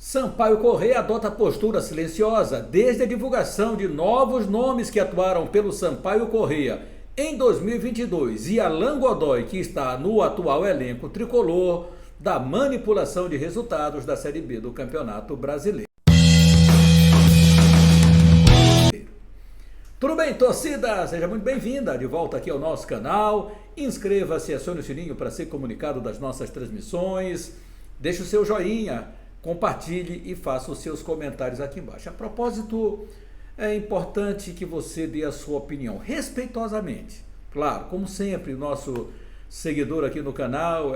Sampaio Corrêa adota postura silenciosa desde a divulgação de novos nomes que atuaram pelo Sampaio Corrêa em 2022 e Alan Godoy, que está no atual elenco tricolor, da manipulação de resultados da Série B do Campeonato Brasileiro. Tudo bem, torcida? Seja muito bem-vinda de volta aqui ao nosso canal. Inscreva-se, acione o sininho para ser comunicado das nossas transmissões. Deixe o seu joinha, compartilhe e faça os seus comentários aqui embaixo. A propósito, é importante que você dê a sua opinião, respeitosamente. Claro, como sempre, o nosso seguidor aqui no canal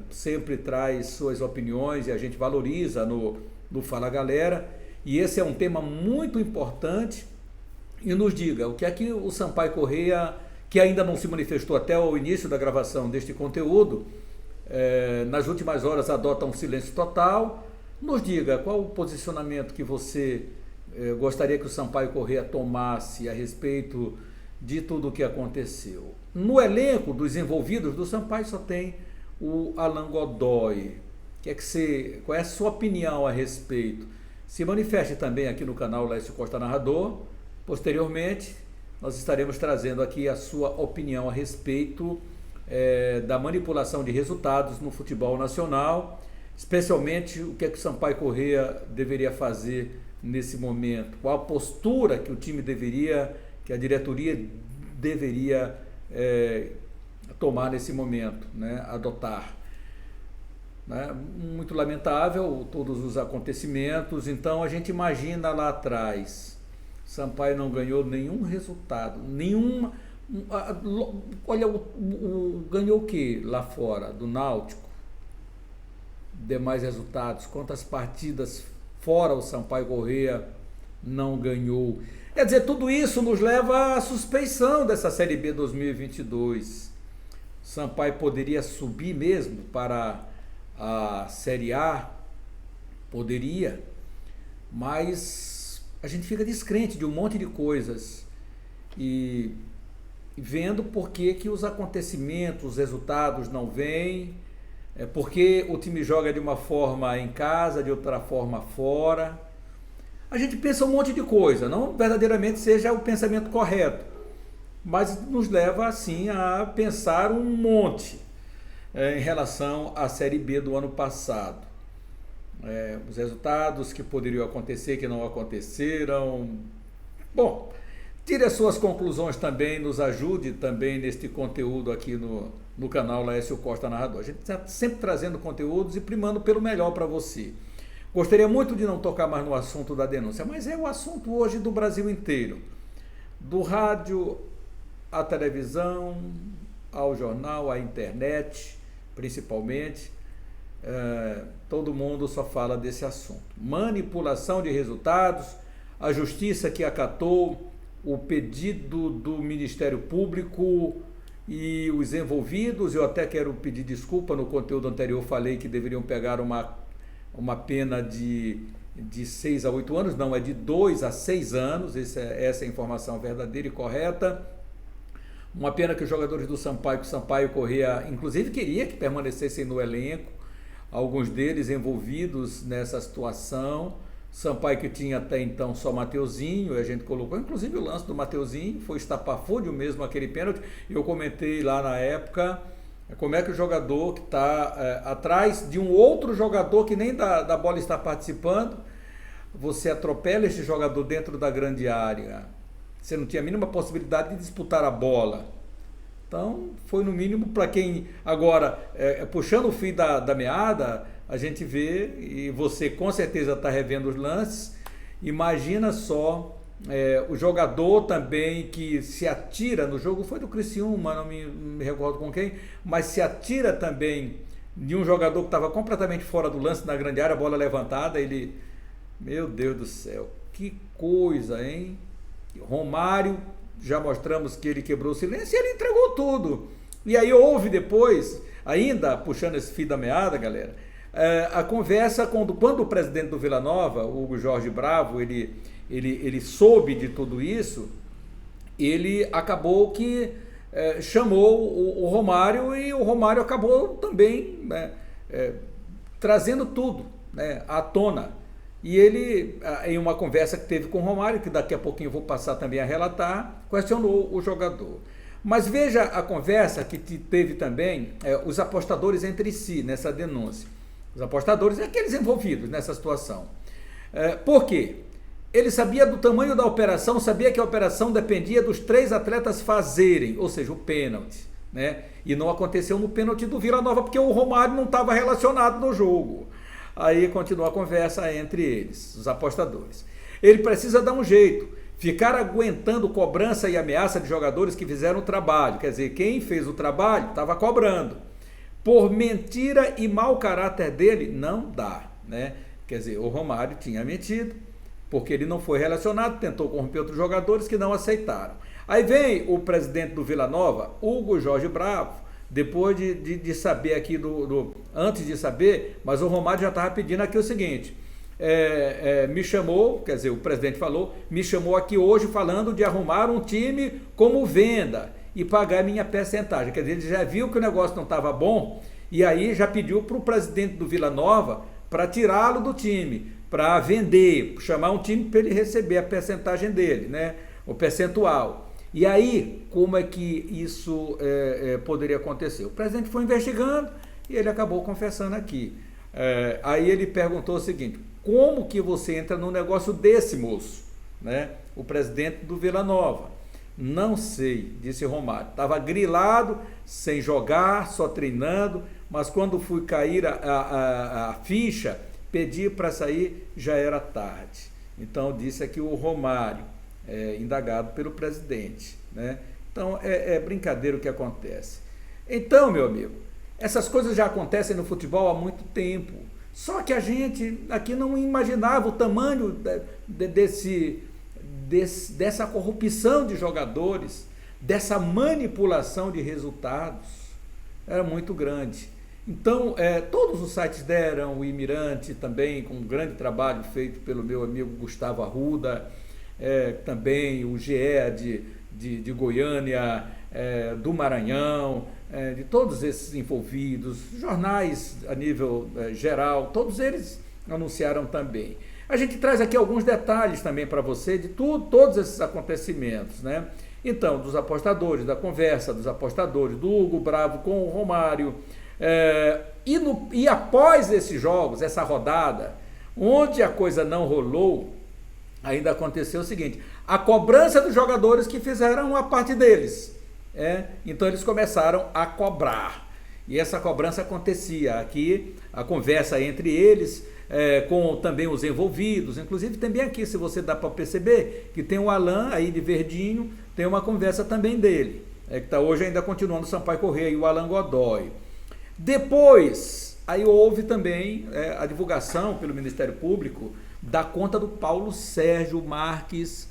sempre traz suas opiniões e a gente valoriza no Fala Galera. E esse é um tema muito importante. E nos diga, o que é que o Sampaio Corrêa, que ainda não se manifestou até o início da gravação deste conteúdo, nas últimas horas adota um silêncio total. Nos diga qual o posicionamento que você gostaria que o Sampaio Corrêa tomasse a respeito de tudo o que aconteceu. No elenco dos envolvidos do Sampaio só tem o Alan Godoy. Qual é a sua opinião a respeito? Se manifeste também aqui no canal Lécio Costa Narrador. Posteriormente, nós estaremos trazendo aqui a sua opinião a respeito da manipulação de resultados no futebol nacional, especialmente o que é que o Sampaio Corrêa deveria fazer nesse momento, qual a postura que o time que a diretoria deveria tomar nesse momento, né, adotar. Né? Muito lamentável todos os acontecimentos, então a gente imagina lá atrás, Sampaio não ganhou nenhum resultado, olha, ganhou o que lá fora, do Náutico? Demais resultados, quantas partidas fora o Sampaio Corrêa não ganhou? Quer dizer, tudo isso nos leva à suspeição dessa Série B 2022. Sampaio poderia subir mesmo para a Série A? Poderia, mas a gente fica descrente de um monte de coisas e vendo por que os acontecimentos, os resultados não vêm, porque o time joga de uma forma em casa, de outra forma fora. A gente pensa um monte de coisa, não verdadeiramente seja o pensamento correto, mas nos leva assim a pensar um monte em relação à Série B do ano passado. Os resultados que poderiam acontecer, que não aconteceram. Bom, tire as suas conclusões também, nos ajude também neste conteúdo aqui no canal Lécio Costa Narrador. A gente está sempre trazendo conteúdos e primando pelo melhor para você. Gostaria muito de não tocar mais no assunto da denúncia, mas é o assunto hoje do Brasil inteiro. Do rádio, à televisão, ao jornal, à internet, principalmente. Todo mundo só fala desse assunto. Manipulação de resultados, a justiça que acatou o pedido do Ministério Público e os envolvidos. Eu até quero pedir desculpa, no conteúdo anterior falei que deveriam pegar uma pena de 6 a 8 anos, não, é de 2 a 6 anos, essa é a informação verdadeira e correta. Uma pena que os jogadores do Sampaio Corrêa, inclusive, queria que permanecessem no elenco, alguns deles envolvidos nessa situação. Sampaio que tinha até então só Mateuzinho, a gente colocou inclusive o lance do Mateuzinho, foi estapafúrdio mesmo aquele pênalti. Eu comentei lá na época como é que o jogador que está atrás de um outro jogador que nem da bola está participando, você atropela este jogador dentro da grande área, você não tinha a mínima possibilidade de disputar a bola. Então, foi no mínimo para quem agora, puxando o fio da meada, a gente vê, e você com certeza está revendo os lances, imagina só o jogador também que se atira no jogo, foi do Criciúma, não me recordo com quem, mas se atira também de um jogador que estava completamente fora do lance na grande área, a bola levantada, ele, meu Deus do céu, que coisa, hein? Romário, já mostramos que ele quebrou o silêncio e ele entregou tudo. E aí houve depois, ainda puxando esse fio da meada, galera, a conversa quando o presidente do Vila Nova, Hugo Jorge Bravo, ele soube de tudo isso, ele acabou que chamou o Romário e o Romário acabou também trazendo tudo, né, à tona. E ele, em uma conversa que teve com o Romário, que daqui a pouquinho eu vou passar também a relatar, questionou o jogador. Mas veja a conversa que teve também os apostadores entre si nessa denúncia. Os apostadores é aqueles envolvidos nessa situação. Por quê? Ele sabia do tamanho da operação, sabia que a operação dependia dos 3 atletas fazerem, ou seja, o pênalti, né? E não aconteceu no pênalti do Vila Nova, porque o Romário não estava relacionado no jogo. Aí continua a conversa entre eles, os apostadores. Ele precisa dar um jeito, ficar aguentando cobrança e ameaça de jogadores que fizeram o trabalho. Quer dizer, quem fez o trabalho estava cobrando. Por mentira e mau caráter dele, não dá, né? Quer dizer, o Romário tinha mentido, porque ele não foi relacionado, tentou corromper outros jogadores que não aceitaram. Aí vem o presidente do Vila Nova, Hugo Jorge Bravo, depois de saber aqui, antes de saber, mas o Romário já estava pedindo aqui o seguinte, me chamou, quer dizer, o presidente falou, me chamou aqui hoje falando de arrumar um time como venda e pagar minha percentagem. Quer dizer, ele já viu que o negócio não estava bom e aí já pediu para o presidente do Vila Nova para tirá-lo do time, para vender, chamar um time para ele receber a percentagem dele, né? O percentual. E aí, como é que isso poderia acontecer? O presidente foi investigando e ele acabou confessando aqui. Aí ele perguntou o seguinte, como que você entra num negócio desse, moço? Né? O presidente do Vila Nova. Não sei, disse Romário. Estava grilado, sem jogar, só treinando, mas quando fui cair a ficha, pedi para sair, já era tarde. Então, disse aqui o Romário, indagado pelo presidente, né? Então, é brincadeira o que acontece. Então, meu amigo, essas coisas já acontecem no futebol há muito tempo. Só que a gente aqui não imaginava o tamanho dessa corrupção de jogadores, dessa manipulação de resultados. Era muito grande. Então, todos os sites deram, o Imirante também, com um grande trabalho feito pelo meu amigo Gustavo Arruda, também o GE de Goiânia, do Maranhão, de todos esses envolvidos, jornais a nível geral, todos eles anunciaram também. A gente traz aqui alguns detalhes também para você de todos esses acontecimentos, né? Então, dos apostadores, da conversa dos apostadores, do Hugo Bravo com o Romário, e após esses jogos, essa rodada, onde a coisa não rolou, ainda aconteceu o seguinte, a cobrança dos jogadores que fizeram a parte deles. Então eles começaram a cobrar. E essa cobrança acontecia aqui, a conversa entre eles, com também os envolvidos, inclusive também aqui, se você dá para perceber, que tem o Alan aí de verdinho, tem uma conversa também dele, que está hoje ainda continuando o Sampaio Corrêa e o Alan Godoy. Depois, aí houve também a divulgação pelo Ministério Público da conta do Paulo Sérgio Marques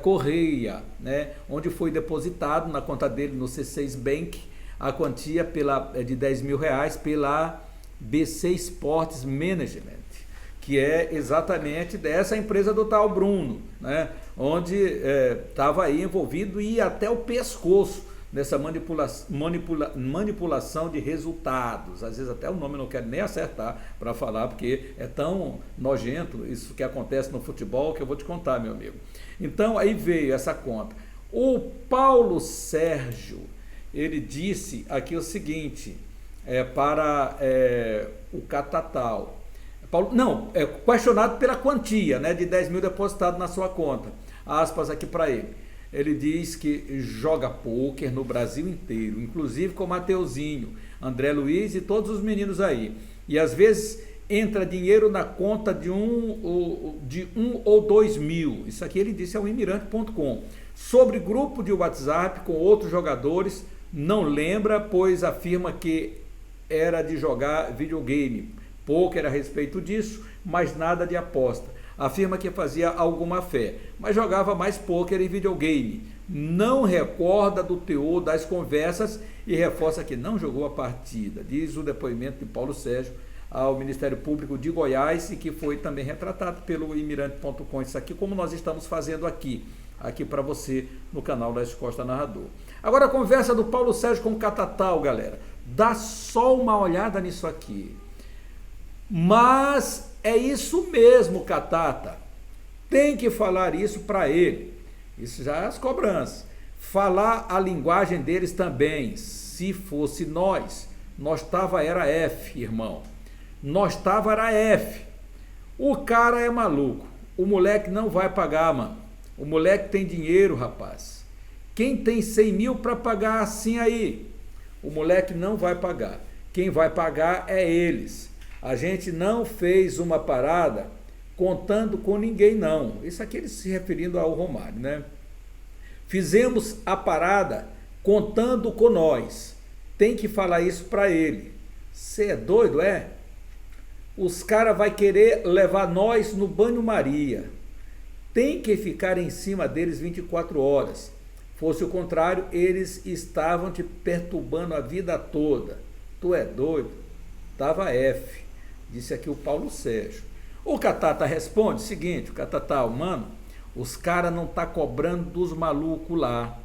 Correia, né, onde foi depositado na conta dele no C6 Bank a quantia de R$10 mil pela BC Sports Management, que é exatamente dessa empresa do tal Bruno, né, onde estava aí envolvido e até o pescoço nessa manipulação de resultados. Às vezes até o nome eu não quero nem acertar para falar, porque é tão nojento isso que acontece no futebol que eu vou te contar, meu amigo. Então aí veio essa conta. O Paulo Sérgio, ele disse aqui o seguinte, para o Catatal. Questionado pela quantia, né, de 10 mil depositado na sua conta. Aspas aqui para ele. Ele diz que joga pôquer no Brasil inteiro, inclusive com o Mateuzinho, André Luiz e todos os meninos aí. E às vezes entra dinheiro na conta de um ou 2 mil. Isso aqui ele disse ao Imirante.com. Sobre grupo de WhatsApp com outros jogadores, não lembra, pois afirma que era de jogar videogame. Pôquer a respeito disso, mas nada de aposta. Afirma que fazia alguma fé, mas jogava mais pôquer e videogame. Não recorda do teor das conversas e reforça que não jogou a partida. Diz o depoimento de Paulo Sérgio ao Ministério Público de Goiás e que foi também retratado pelo Imirante.com. Isso aqui como nós estamos fazendo aqui para você no canal da Costa Narrador. Agora a conversa do Paulo Sérgio com o Catatal, galera. Dá só uma olhada nisso aqui. Mas é isso mesmo, Catata. Tem que falar isso para ele. Isso já é as cobranças. Falar a linguagem deles também. Se fosse nós tava era F, irmão. Nós tava era F. O cara é maluco. O moleque não vai pagar, mano. O moleque tem dinheiro, rapaz. Quem tem 100 mil para pagar assim aí? O moleque não vai pagar. Quem vai pagar é eles. A gente não fez uma parada contando com ninguém, não. Isso aqui ele se referindo ao Romário, né? Fizemos a parada contando com nós. Tem que falar isso para ele. Você é doido, é? Os caras vão querer levar nós no banho-maria. Tem que ficar em cima deles 24 horas. Fosse o contrário, eles estavam te perturbando a vida toda. Tu é doido? Tava F. Disse aqui o Paulo Sérgio. O Catata responde o seguinte, o Catata, mano, os caras não tá cobrando dos malucos lá.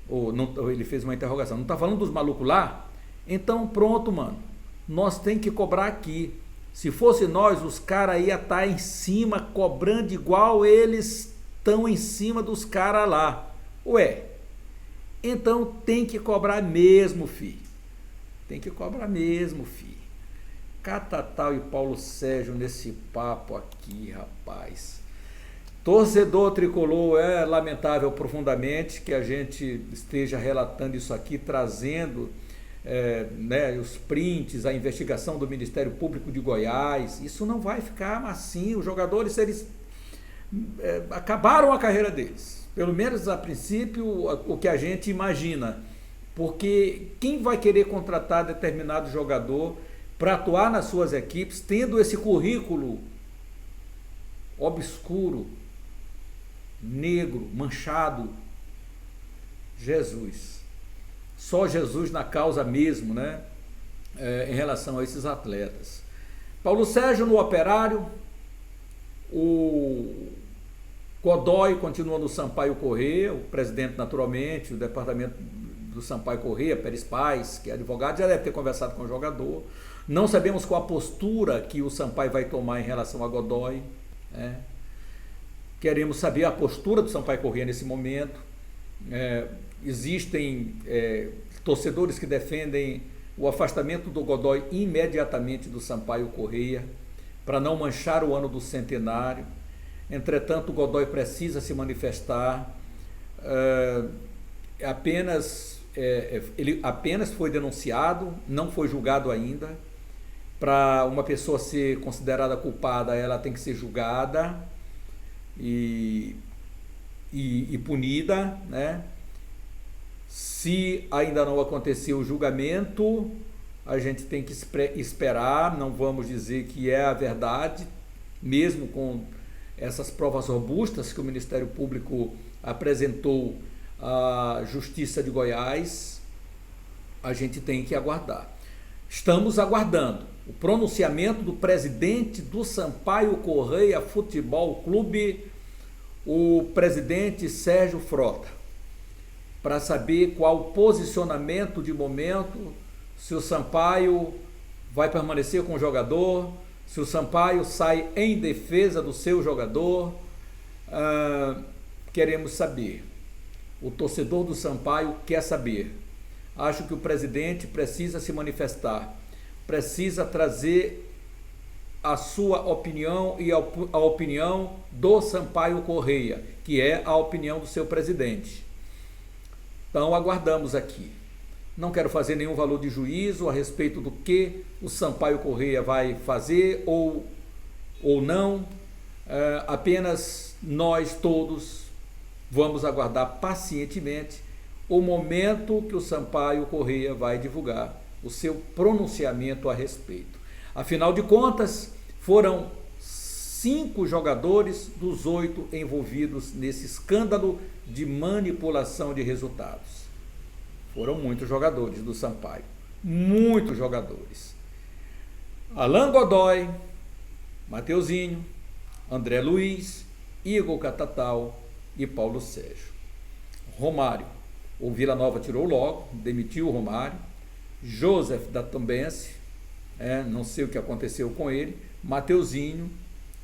Ou não, ele fez uma interrogação. Não tá falando dos malucos lá? Então pronto, mano. Nós tem que cobrar aqui. Se fosse nós, os caras iam estar em cima, cobrando igual eles estão em cima dos caras lá. Ué, então tem que cobrar mesmo, filho. Tem que cobrar mesmo, filho. Catatal e Paulo Sérgio nesse papo aqui, rapaz. Torcedor tricolor, é lamentável profundamente que a gente esteja relatando isso aqui, trazendo os prints, a investigação do Ministério Público de Goiás. Isso não vai ficar assim. Os jogadores, eles acabaram a carreira deles. Pelo menos a princípio, o que a gente imagina. Porque quem vai querer contratar determinado jogador para atuar nas suas equipes, tendo esse currículo obscuro, negro, manchado? Jesus. Só Jesus na causa mesmo, né? Em relação a esses atletas. Paulo Sérgio no Operário, o Godoy continua no Sampaio Corrêa, o presidente naturalmente, o departamento do Sampaio Corrêa, Pérez Paz, que é advogado, já deve ter conversado com o jogador. Não sabemos qual a postura que o Sampaio vai tomar em relação a Godoy. Queremos saber a postura do Sampaio Corrêa nesse momento. Existem torcedores que defendem o afastamento do Godoy imediatamente do Sampaio Corrêa, para não manchar o ano do centenário. Entretanto, o Godoy precisa se manifestar. Ele apenas foi denunciado, não foi julgado ainda. Para uma pessoa ser considerada culpada, ela tem que ser julgada e punida, né? Se ainda não aconteceu o julgamento, a gente tem que esperar. Não vamos dizer que é a verdade, mesmo com essas provas robustas que o Ministério Público apresentou à Justiça de Goiás. A gente tem que aguardar. Estamos aguardando o pronunciamento do presidente do Sampaio Corrêa Futebol Clube, o presidente Sérgio Frota, para saber qual o posicionamento de momento, se o Sampaio vai permanecer com o jogador, se o Sampaio sai em defesa do seu jogador. Queremos saber. O torcedor do Sampaio quer saber. Acho que o presidente precisa se manifestar, precisa trazer a sua opinião e a opinião do Sampaio Corrêa, que é a opinião do seu presidente. Então aguardamos aqui. Não quero fazer nenhum valor de juízo a respeito do que o Sampaio Corrêa vai fazer ou não. Apenas nós todos vamos aguardar pacientemente o momento que o Sampaio Corrêa vai divulgar o seu pronunciamento a respeito. Afinal de contas, foram 5 jogadores dos 8 envolvidos nesse escândalo de manipulação de resultados. Foram muitos jogadores do Sampaio, muitos jogadores. Alan Godoy, Mateuzinho, André Luiz, Igor Catatal e Paulo Sérgio. Romário, o Vila Nova tirou logo, demitiu o Romário. Joseph da Tombense, não sei o que aconteceu com ele, Mateuzinho,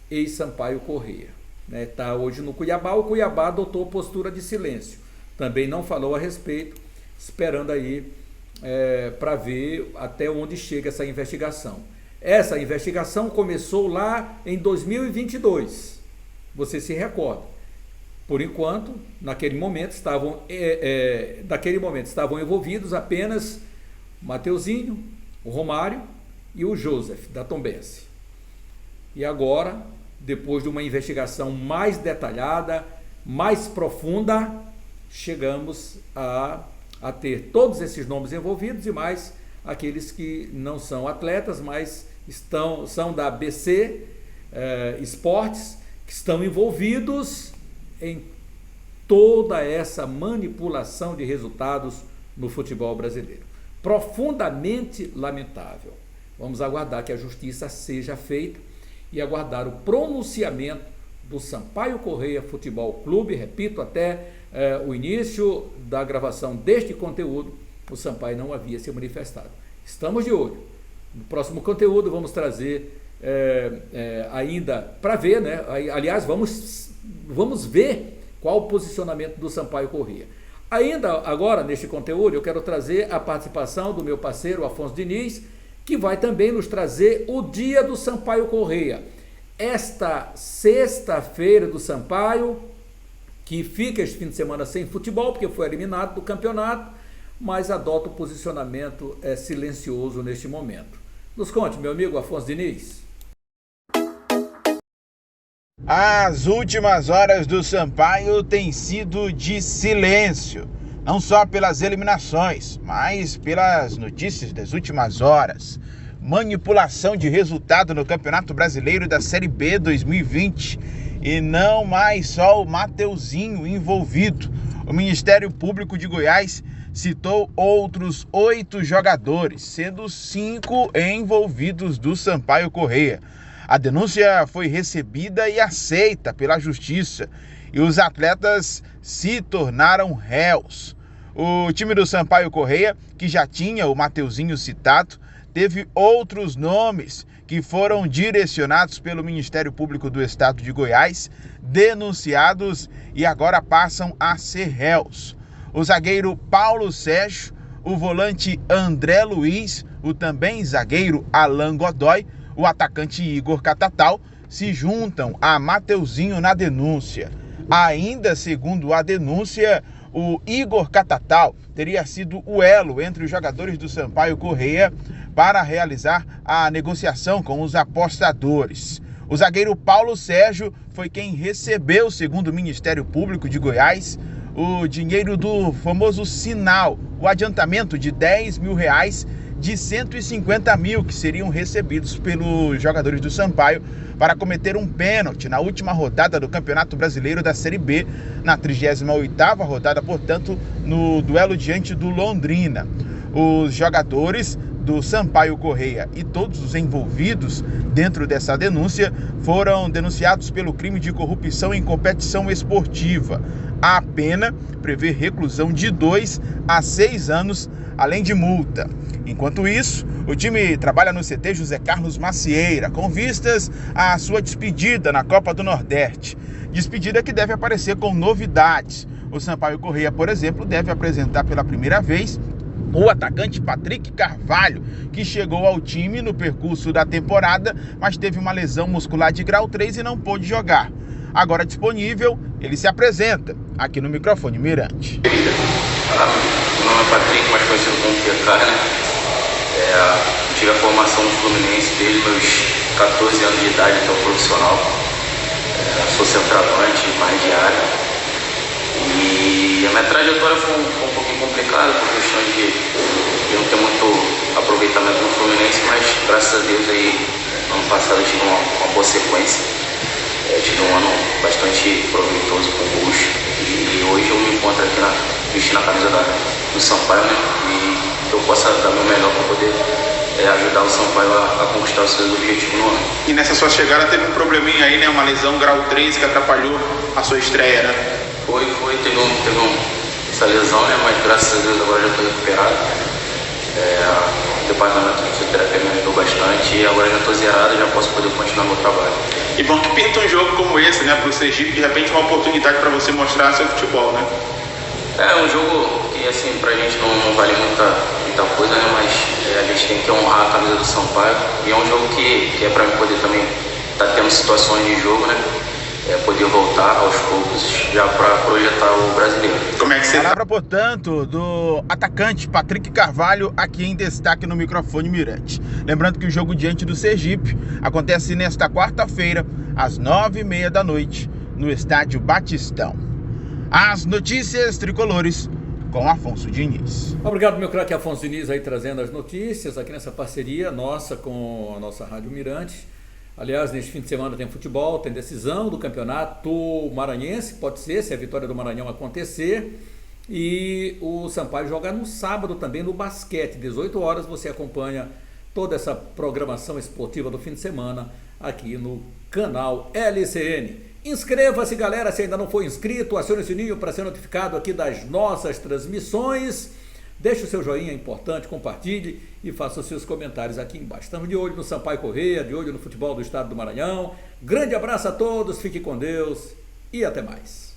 ex-Sampaio Corrêa. Está hoje no Cuiabá. O Cuiabá adotou postura de silêncio. Também não falou a respeito, esperando aí para ver até onde chega essa investigação. Essa investigação começou lá em 2022. Você se recorda. Por enquanto, naquele momento estavam envolvidos apenas Mateuzinho, o Romário e o Joseph, da Tombense. E agora, depois de uma investigação mais detalhada, mais profunda, chegamos a ter todos esses nomes envolvidos e mais aqueles que não são atletas, mas são da BC Esportes, que estão envolvidos em toda essa manipulação de resultados no futebol brasileiro. Profundamente lamentável. Vamos aguardar que a justiça seja feita e aguardar o pronunciamento do Sampaio Corrêa Futebol Clube. Repito, até o início da gravação deste conteúdo, o Sampaio não havia se manifestado. Estamos de olho. No próximo conteúdo vamos trazer ainda para ver, né? Aliás, vamos ver qual o posicionamento do Sampaio Corrêa. Ainda agora, neste conteúdo, eu quero trazer a participação do meu parceiro Afonso Diniz, que vai também nos trazer o dia do Sampaio Corrêa. Esta sexta-feira do Sampaio, que fica este fim de semana sem futebol, porque foi eliminado do campeonato, mas adota o posicionamento silencioso neste momento. Nos conte, meu amigo Afonso Diniz. As últimas horas do Sampaio têm sido de silêncio, não só pelas eliminações, mas pelas notícias das últimas horas. Manipulação de resultado no Campeonato Brasileiro da Série B 2020 e não mais só o Mateuzinho envolvido. O Ministério Público de Goiás citou outros 8 jogadores, sendo 5 envolvidos do Sampaio Corrêa. A denúncia foi recebida e aceita pela Justiça e os atletas se tornaram réus. O time do Sampaio Corrêa, que já tinha o Mateuzinho citado, teve outros nomes que foram direcionados pelo Ministério Público do Estado de Goiás, denunciados e agora passam a ser réus. O zagueiro Paulo Sérgio, o volante André Luiz, o também zagueiro Alan Godoy, o atacante Igor Catatal, se juntam a Mateuzinho na denúncia. Ainda segundo a denúncia, o Igor Catatal teria sido o elo entre os jogadores do Sampaio Corrêa para realizar a negociação com os apostadores. O zagueiro Paulo Sérgio foi quem recebeu, segundo o Ministério Público de Goiás, o dinheiro do famoso sinal, o adiantamento de R$10 mil de 150 mil que seriam recebidos pelos jogadores do Sampaio para cometer um pênalti na última rodada do Campeonato Brasileiro da Série B, na 38ª rodada, portanto, no duelo diante do Londrina. Os jogadores do Sampaio Corrêa e todos os envolvidos dentro dessa denúncia foram denunciados pelo crime de corrupção em competição esportiva. A pena prevê reclusão de 2 a 6 anos, além de multa. Enquanto isso, o time trabalha no CT José Carlos Macieira, com vistas à sua despedida na Copa do Nordeste. Despedida que deve aparecer com novidades. O Sampaio Corrêa, por exemplo, deve apresentar pela primeira vez o atacante Patrick Carvalho, que chegou ao time no percurso da temporada, mas teve uma lesão muscular de grau 3 e não pôde jogar. Agora disponível, ele se apresenta aqui no microfone Mirante. Meu nome é Patrick, mais conhecido como PK, né? Tive a formação no Fluminense desde meus 14 anos de idade até o profissional. Sou centroavante, mais de área. E a minha trajetória foi um pouquinho complicada por questão de não ter muito aproveitamento no Fluminense, mas graças a Deus aí, ano passado eu tive uma boa sequência. Tive um ano bastante proveitoso com o Bush. E hoje eu me encontro aqui vestindo a camisa do Sampaio, né? E que eu possa dar o meu melhor para poder ajudar o Sampaio a conquistar os seus objetivos no ano. E nessa sua chegada teve um probleminha aí, né? Uma lesão grau 3 que atrapalhou a sua estreia, né? Teve essa lesão, né? Mas graças a Deus agora já estou recuperado. departamento de fisioterapia me ajudou bastante e agora já estou zerado e já posso poder continuar meu trabalho. E bom que pinta um jogo como esse, né, para o Sergipe, de repente uma oportunidade para você mostrar seu futebol, né? É um jogo que assim, pra gente não vale muita coisa, né, mas a gente tem que honrar a camisa do Sampaio e é um jogo que é para mim poder também estar tendo situações de jogo, né? Poder voltar aos poucos já para projetar o brasileiro. Como é que você... Palavra, portanto, do atacante Patrick Carvalho, aqui em destaque no microfone Mirante. Lembrando que o jogo diante do Sergipe acontece nesta quarta-feira, às 9h30 da noite, no estádio Batistão. As notícias tricolores com Afonso Diniz. Obrigado, meu craque Afonso Diniz, aí trazendo as notícias aqui nessa parceria nossa com a nossa Rádio Mirante. Aliás, neste fim de semana tem futebol, tem decisão do campeonato maranhense, pode ser, se a vitória do Maranhão acontecer. E o Sampaio joga no sábado também no basquete, 18 horas. Você acompanha toda essa programação esportiva do fim de semana aqui no canal LCN. Inscreva-se, galera, se ainda não for inscrito, acione o sininho para ser notificado aqui das nossas transmissões. Deixe o seu joinha, importante, compartilhe e faça os seus comentários aqui embaixo. Estamos de olho no Sampaio Corrêa, de olho no futebol do estado do Maranhão. Grande abraço a todos, fique com Deus e até mais.